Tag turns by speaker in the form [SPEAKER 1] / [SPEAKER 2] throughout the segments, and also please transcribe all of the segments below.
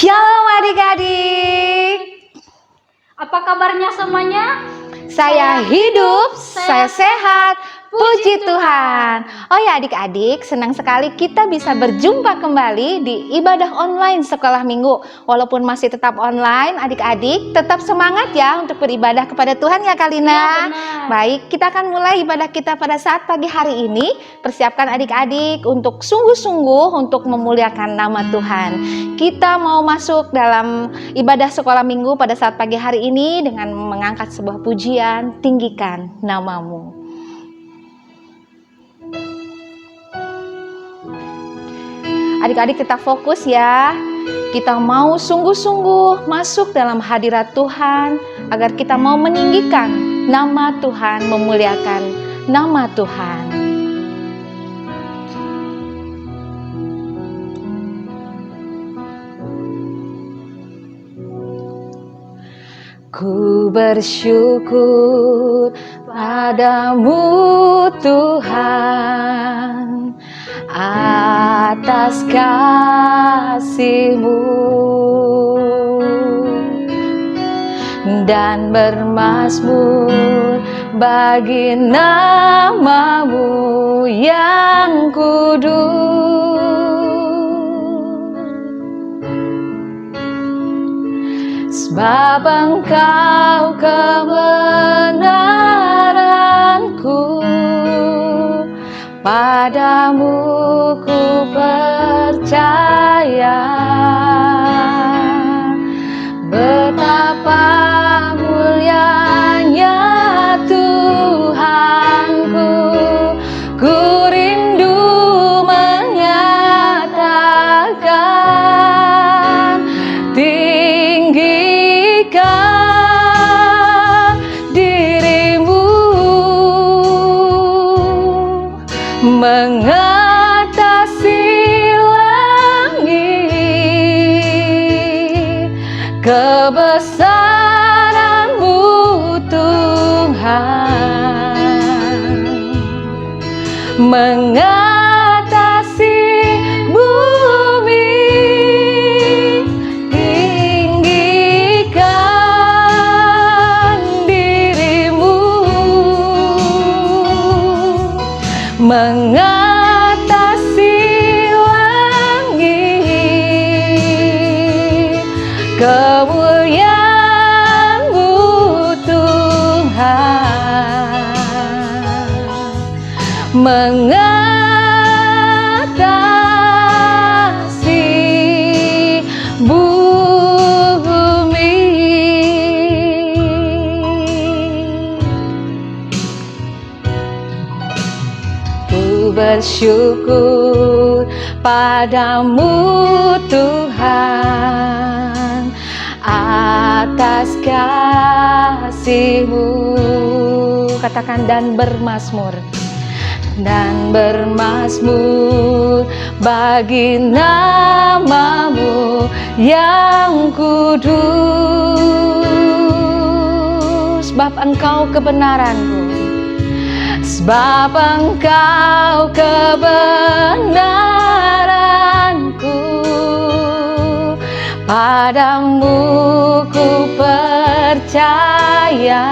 [SPEAKER 1] Shalom adik-adik.
[SPEAKER 2] Apa kabarnya semuanya?
[SPEAKER 1] Saya hidup, saya sehat, puji Tuhan. Oh ya adik-adik, senang sekali kita bisa berjumpa kembali di ibadah online sekolah minggu. Walaupun masih tetap online, adik-adik tetap semangat ya untuk beribadah kepada Tuhan ya Kalina.
[SPEAKER 2] Ya, benar.
[SPEAKER 1] Baik, kita akan mulai ibadah kita pada saat pagi hari ini. Persiapkan adik-adik untuk sungguh-sungguh untuk memuliakan nama Tuhan. Kita mau masuk dalam ibadah sekolah minggu pada saat pagi hari ini dengan mengangkat sebuah pujian, tinggikan namamu. Adik-adik tetap fokus ya. Kita mau sungguh-sungguh masuk dalam hadirat Tuhan agar kita mau meninggikan nama Tuhan, memuliakan nama Tuhan. Ku bersyukur padamu Tuhan atas kasih-Mu dan bermazmur bagi nama-Mu yang kudus. Sebab Engkau kebenaranku, padamu ku percaya. Betapa mulianya Tuhanku, ku rindu menyatakan tinggikan dirimu mengatasi langit, kebesaran-Mu Tuhan mengatasi bumi, tinggikan dirimu mengatasi langit, kemuliaan-Mu Tuhan mengatasi bumi. Ku bersyukur padamu Tuhan atas kasih-Mu. Katakan dan bermazmur bagi nama-Mu yang kudus. Sebab Engkau kebenaran-Ku, sebab Engkau kebenaranku, padamu ku percaya.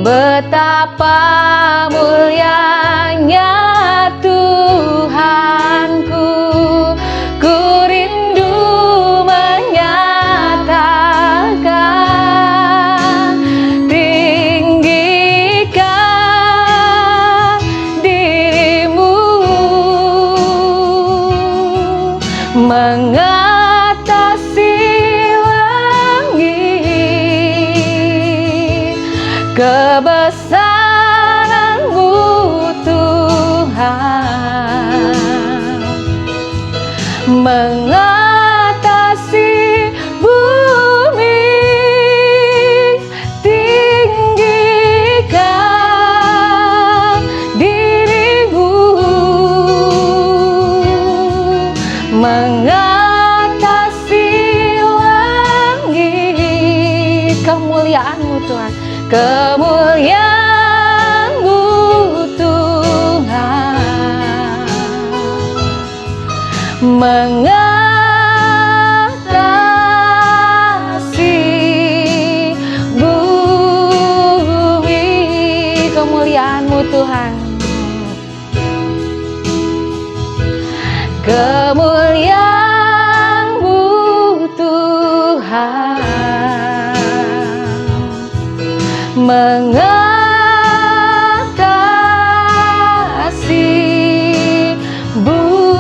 [SPEAKER 1] Betapa mulianya Tuhanku, ku rindu menyatakan tinggikan dirimu mengatasi langit, kebesaran-Mu Tuhan mengatasi bumi, tinggikan dirimu mengatasi langit, kemuliaan-Mu Tuhan, kemuliaan-Mu Tuhan mengatasi bumi. Kemuliaan-Mu Tuhan, kemuliaan-Mu Tuhan, mengatasi bumi.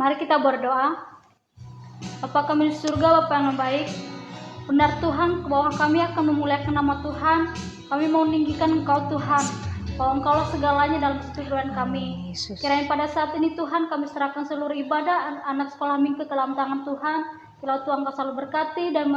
[SPEAKER 2] Mari kita berdoa. Bapa kami di surga, Bapa yang baik, benar Tuhan bahwa kami akan memuliakan nama Tuhan. Kami mau meninggikan Engkau Tuhan, bahwa Engkaulah segalanya dalam kehidupan kami. Kiranya pada saat ini Tuhan kami serahkan seluruh ibadah anak sekolah minggu ke dalam tangan Tuhan. Kiranya Tuhan Engkau selalu berkati dan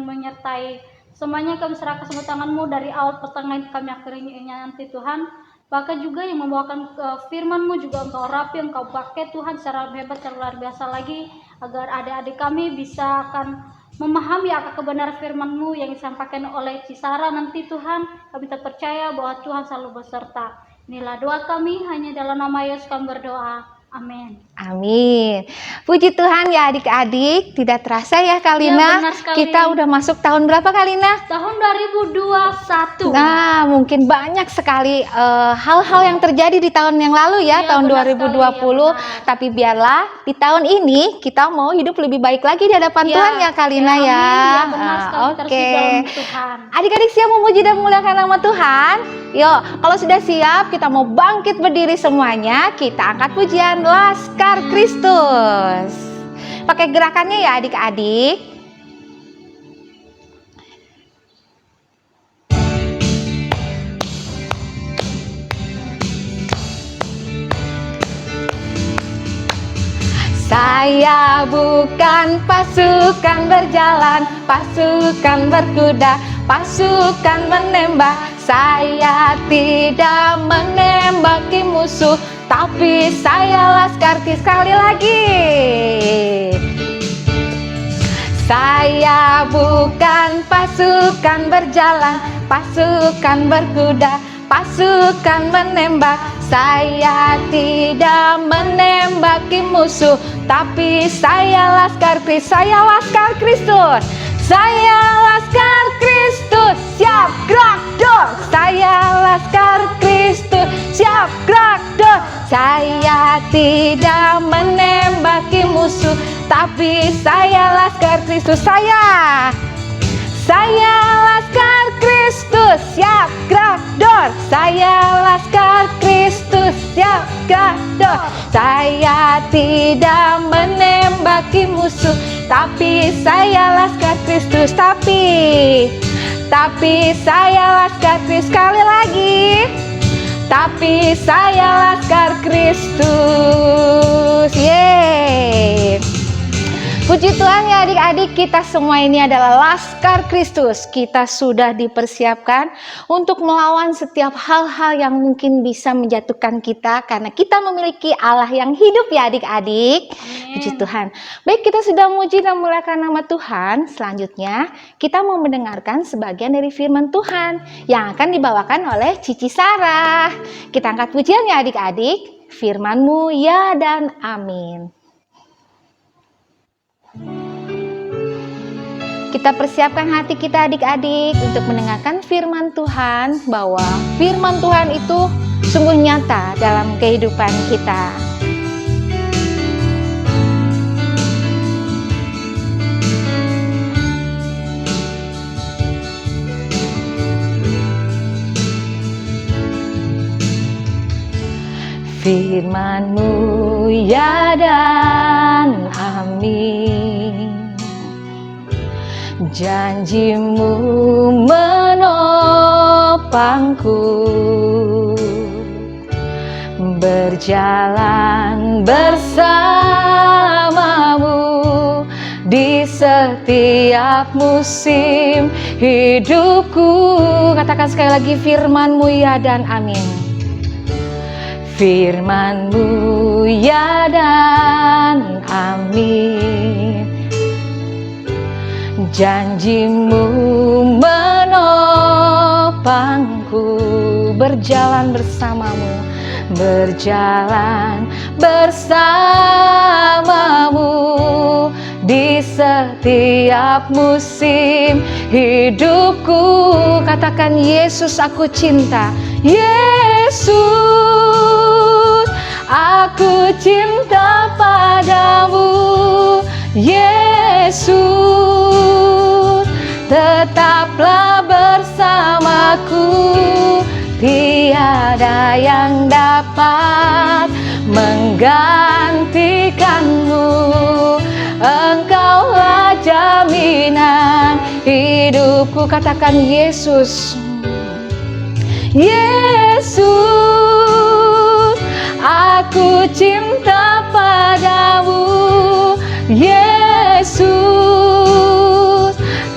[SPEAKER 2] menyertai. Semuanya kami serahkan semua tangan-Mu dari awal pertengahan kami akhirnya nanti Tuhan. Bahkan juga yang membawakan firman-Mu juga Engkau rapi, Engkau pakai Tuhan secara hebat, secara luar biasa lagi, agar adik-adik kami bisa akan memahami akan kebenaran firman-Mu yang disampaikan oleh Cisara nanti Tuhan. Kami terpercaya bahwa Tuhan selalu beserta. Inilah doa kami, hanya dalam nama Yesus kami berdoa. Amin.
[SPEAKER 1] Amin. Puji Tuhan ya adik-adik, tidak terasa ya Kalina,
[SPEAKER 2] Ya, benar sekali.
[SPEAKER 1] kita udah masuk tahun berapa Kalina?
[SPEAKER 2] Tahun 2021.
[SPEAKER 1] Nah, mungkin banyak sekali hal-hal yang terjadi di tahun yang lalu ya,
[SPEAKER 2] Ya,
[SPEAKER 1] tahun
[SPEAKER 2] benar
[SPEAKER 1] 2020.
[SPEAKER 2] sekali, ya,
[SPEAKER 1] Tapi biarlah di tahun ini kita mau hidup lebih baik lagi di hadapan
[SPEAKER 2] Ya,
[SPEAKER 1] Tuhan ya Kalina
[SPEAKER 2] amin.
[SPEAKER 1] ya.
[SPEAKER 2] Ya, benar sekali, terus
[SPEAKER 1] Oke.
[SPEAKER 2] di dalam Tuhan.
[SPEAKER 1] Adik-adik siap memuji dan memuliakan nama Tuhan? Yuk, kalau sudah siap kita mau bangkit berdiri semuanya. Kita angkat pujian Laskar Kristus. Pakai gerakannya ya adik-adik. Saya bukan pasukan berjalan, pasukan berkuda, pasukan menembak. Saya tidak menembaki musuh, tapi saya Laskar Kristus. Sekali lagi. Saya bukan pasukan berjalan, pasukan berkuda, pasukan menembak. Saya tidak menembaki musuh, tapi saya Laskar Kristus. Saya Laskar Kristus. Saya Laskar Kristus. Siap gerak dor. Saya Laskar Kristus. Siap gerak dor. Saya tidak menembaki musuh, tapi saya Laskar Kristus. Saya Laskar Kristus. Siap gerak dor. Saya Laskar Kristus. Siap gerak dor. Saya tidak menembaki musuh, tapi saya Laskar Kristus. Tapi saya Laskar Kristus. Sekali lagi. Tapi saya Laskar Kristus. Yeay. Puji Tuhan ya adik-adik, kita semua ini adalah Laskar Kristus. Kita sudah dipersiapkan untuk melawan setiap hal-hal yang mungkin bisa menjatuhkan kita, karena kita memiliki Allah yang hidup ya adik-adik. Puji Tuhan. Baik, kita sudah memuji dan memuliakan nama Tuhan. Selanjutnya kita mau mendengarkan sebagian dari firman Tuhan yang akan dibawakan oleh Cici Sarah. Kita angkat pujian ya adik-adik. Firman-Mu ya dan amin. Kita persiapkan hati kita adik-adik untuk mendengarkan firman Tuhan, bahwa firman Tuhan itu sungguh nyata dalam kehidupan kita. Firman-Mu ya dan amin. Janji-Mu menopangku, berjalan bersamamu di setiap musim hidupku. Katakan sekali lagi, firman-Mu ya dan amin. Firman-Mu ya dan amin. Janjimu menopangku, berjalan bersamamu, berjalan bersamamu di setiap musim hidupku. Katakan, Yesus aku cinta, Yesus aku cinta padamu, Yesus tetaplah bersamaku. Tiada yang dapat menggantikanmu, Engkaulah jaminan hidupku. Katakan, Yesus, Yesus aku cinta padamu, Yesus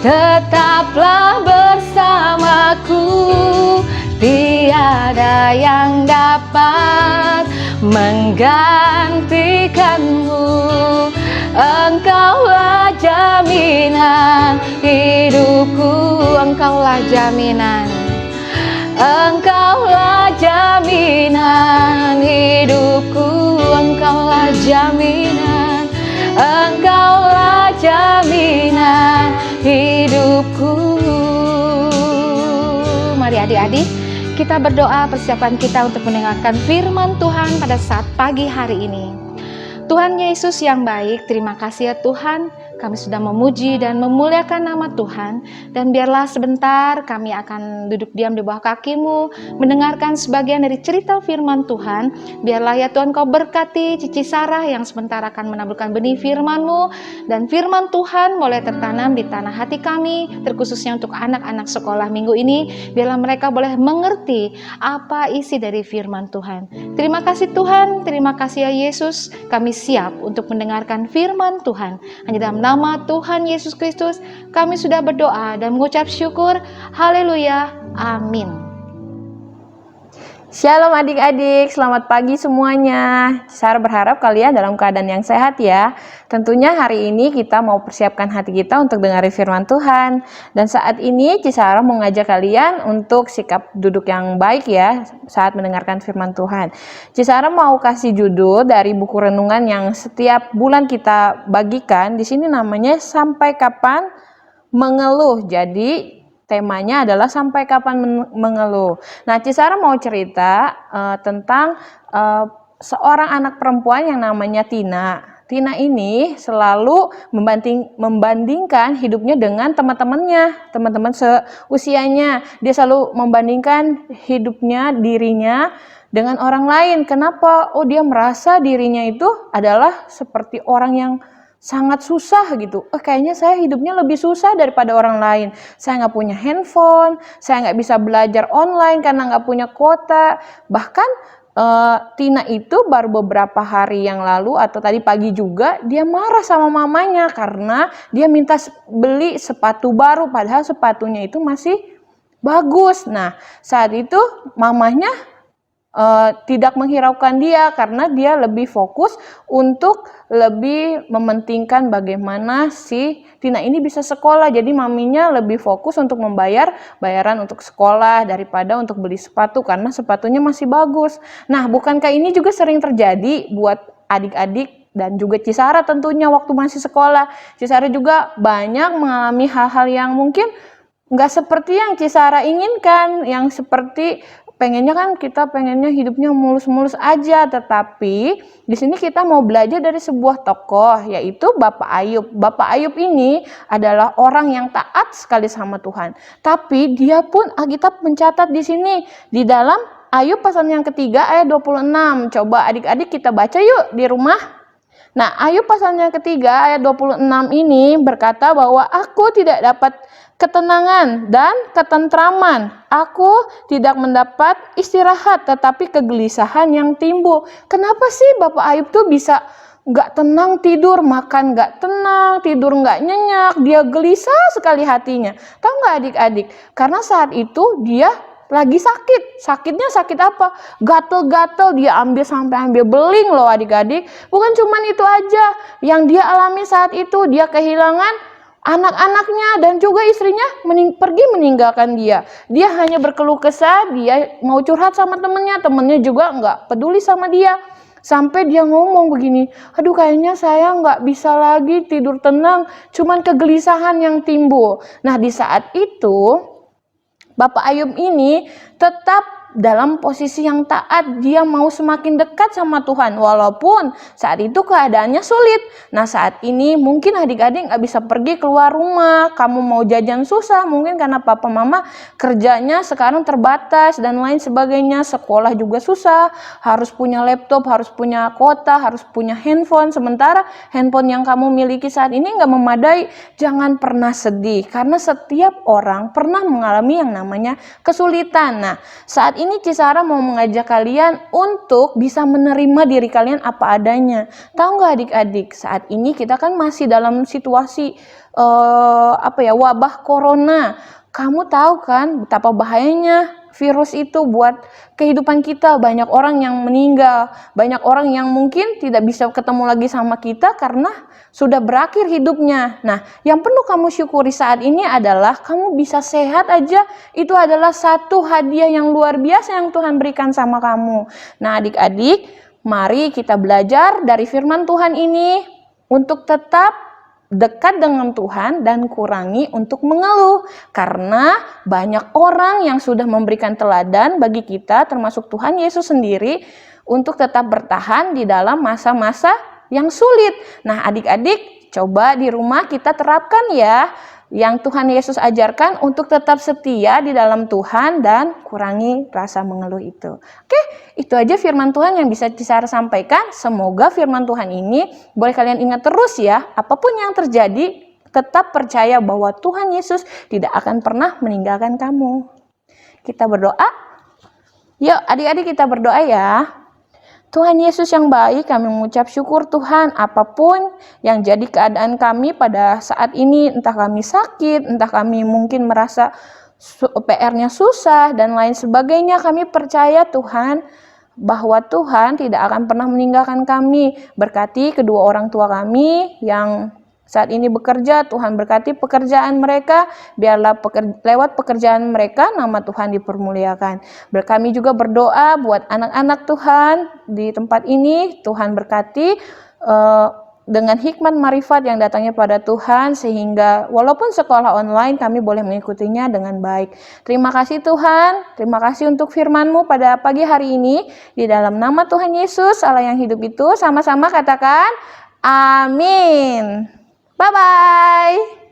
[SPEAKER 1] tetaplah bersamaku. Tiada yang dapat menggantikanmu, Engkaulah jaminan hidupku. Engkaulah jaminan, Engkaulah jaminan hidupku. Engkaulah jaminan, Engkaulah jaminan hidupku. Mari adik-adik, kita berdoa persiapan kita untuk mendengarkan firman Tuhan pada saat pagi hari ini. Tuhan Yesus yang baik, terima kasih ya Tuhan, kami sudah memuji dan memuliakan nama Tuhan. Dan biarlah sebentar kami akan duduk diam di bawah kaki-Mu, mendengarkan sebagian dari cerita firman Tuhan. Biarlah ya Tuhan Kau berkati Cici Sarah yang sebentar akan menaburkan benih firman-Mu. Dan firman Tuhan boleh tertanam di tanah hati kami, terkhususnya untuk anak-anak sekolah minggu ini. Biarlah mereka boleh mengerti apa isi dari firman Tuhan. Terima kasih Tuhan, terima kasih ya Yesus. Kami siap untuk mendengarkan firman Tuhan. Hanya dalam nama Tuhan Yesus Kristus kami sudah berdoa dan mengucap syukur. Haleluya, amin.
[SPEAKER 3] Shalom adik-adik, selamat pagi semuanya. Sarah berharap kalian dalam keadaan yang sehat ya. Tentunya hari ini kita mau persiapkan hati kita untuk dengarin firman Tuhan. Dan saat ini Cisara mau ngajak kalian untuk sikap duduk yang baik ya saat mendengarkan firman Tuhan. Cisara mau kasih judul dari buku renungan yang setiap bulan kita bagikan. Di sini namanya Sampai Kapan Mengeluh. Jadi temanya adalah sampai kapan mengeluh. Nah, Cisara mau cerita tentang seorang anak perempuan yang namanya Tina. Tina ini selalu membandingkan hidupnya dengan teman-teman seusianya. Dia selalu membandingkan hidupnya, dirinya dengan orang lain. Kenapa? Oh, dia merasa dirinya itu adalah seperti orang yang sangat susah gitu. Kayaknya saya hidupnya lebih susah daripada orang lain. Saya nggak punya handphone, saya nggak bisa belajar online karena nggak punya kuota. Bahkan Tina itu baru beberapa hari yang lalu atau tadi pagi juga dia marah sama mamanya karena dia minta beli sepatu baru padahal sepatunya itu masih bagus. Nah, saat itu mamanya tidak menghiraukan dia karena dia lebih fokus untuk lebih mementingkan bagaimana si Tina ini bisa sekolah. Jadi maminya lebih fokus untuk membayar bayaran untuk sekolah daripada untuk beli sepatu karena sepatunya masih bagus. Nah, bukankah ini juga sering terjadi buat adik-adik dan juga Cisara tentunya waktu masih sekolah. Cisara juga banyak mengalami hal-hal yang mungkin nggak seperti yang Cisara inginkan, yang seperti kita pengennya hidupnya mulus-mulus aja, tetapi di sini kita mau belajar dari sebuah tokoh yaitu Bapak Ayub. Bapak Ayub ini adalah orang yang taat sekali sama Tuhan. Tapi dia pun Alkitab mencatat di sini di dalam Ayub pasal yang ketiga ayat 26. Coba adik-adik kita baca yuk di rumah. Nah, Ayub pasal yang ketiga ayat 26 ini berkata bahwa aku tidak dapat ketenangan dan ketentraman. Aku tidak mendapat istirahat, tetapi kegelisahan yang timbul. Kenapa sih Bapak Ayub tuh bisa nggak tenang tidur, makan nggak tenang, tidur nggak nyenyak, dia gelisah sekali hatinya. Tahu nggak adik-adik? Karena saat itu dia lagi sakit. Sakitnya sakit apa? Gatel-gatel, dia sampai ambil beling loh adik-adik. Bukan cuman itu aja yang dia alami saat itu, dia kehilangan anak-anaknya dan juga istrinya pergi meninggalkan dia. Dia hanya berkeluh kesah, dia mau curhat sama temennya juga nggak peduli sama dia. Sampai dia ngomong begini, aduh kayaknya saya nggak bisa lagi tidur tenang, cuman kegelisahan yang timbul. Nah di saat itu, Bapak Ayub ini tetap dalam posisi yang taat, dia mau semakin dekat sama Tuhan walaupun saat itu keadaannya sulit. Nah saat ini mungkin adik-adik gak bisa pergi keluar rumah, kamu mau jajan susah mungkin karena papa mama kerjanya sekarang terbatas dan lain sebagainya, sekolah juga susah, harus punya laptop, harus punya kuota, harus punya handphone, sementara handphone yang kamu miliki saat ini gak memadai. Jangan pernah sedih karena setiap orang pernah mengalami yang namanya kesulitan. Nah saat ini Cisara mau mengajak kalian untuk bisa menerima diri kalian apa adanya. Tahu nggak adik-adik, saat ini kita kan masih dalam situasi wabah corona. Kamu tahu kan betapa bahayanya virus itu buat kehidupan kita. Banyak orang yang meninggal, banyak orang yang mungkin tidak bisa ketemu lagi sama kita karena sudah berakhir hidupnya. Nah, yang perlu kamu syukuri saat ini adalah kamu bisa sehat aja. Itu adalah satu hadiah yang luar biasa yang Tuhan berikan sama kamu. Nah, adik-adik, mari kita belajar dari firman Tuhan ini untuk tetap dekat dengan Tuhan dan kurangi untuk mengeluh. Karena banyak orang yang sudah memberikan teladan bagi kita, termasuk Tuhan Yesus sendiri, untuk tetap bertahan di dalam masa-masa yang sulit. Nah adik-adik, coba di rumah kita terapkan ya yang Tuhan Yesus ajarkan untuk tetap setia di dalam Tuhan dan kurangi rasa mengeluh itu. Oke, itu aja firman Tuhan yang bisa Cisara sampaikan. Semoga firman Tuhan ini boleh kalian ingat terus ya. Apapun yang terjadi, tetap percaya bahwa Tuhan Yesus tidak akan pernah meninggalkan kamu. Kita berdoa. Yuk adik-adik kita berdoa ya. Tuhan Yesus yang baik, kami mengucap syukur Tuhan apapun yang jadi keadaan kami pada saat ini, entah kami sakit, entah kami mungkin merasa PR-nya susah dan lain sebagainya, kami percaya Tuhan bahwa Tuhan tidak akan pernah meninggalkan kami. Berkati kedua orang tua kami yang saat ini bekerja, Tuhan berkati pekerjaan mereka, biarlah lewat pekerjaan mereka nama Tuhan dipermuliakan. Kami juga berdoa buat anak-anak Tuhan di tempat ini, Tuhan berkati dengan hikmat marifat yang datangnya pada Tuhan, sehingga walaupun sekolah online kami boleh mengikutinya dengan baik. Terima kasih Tuhan, terima kasih untuk firman-Mu pada pagi hari ini, di dalam nama Tuhan Yesus, Allah yang hidup itu, sama-sama katakan, amin. Bye-bye.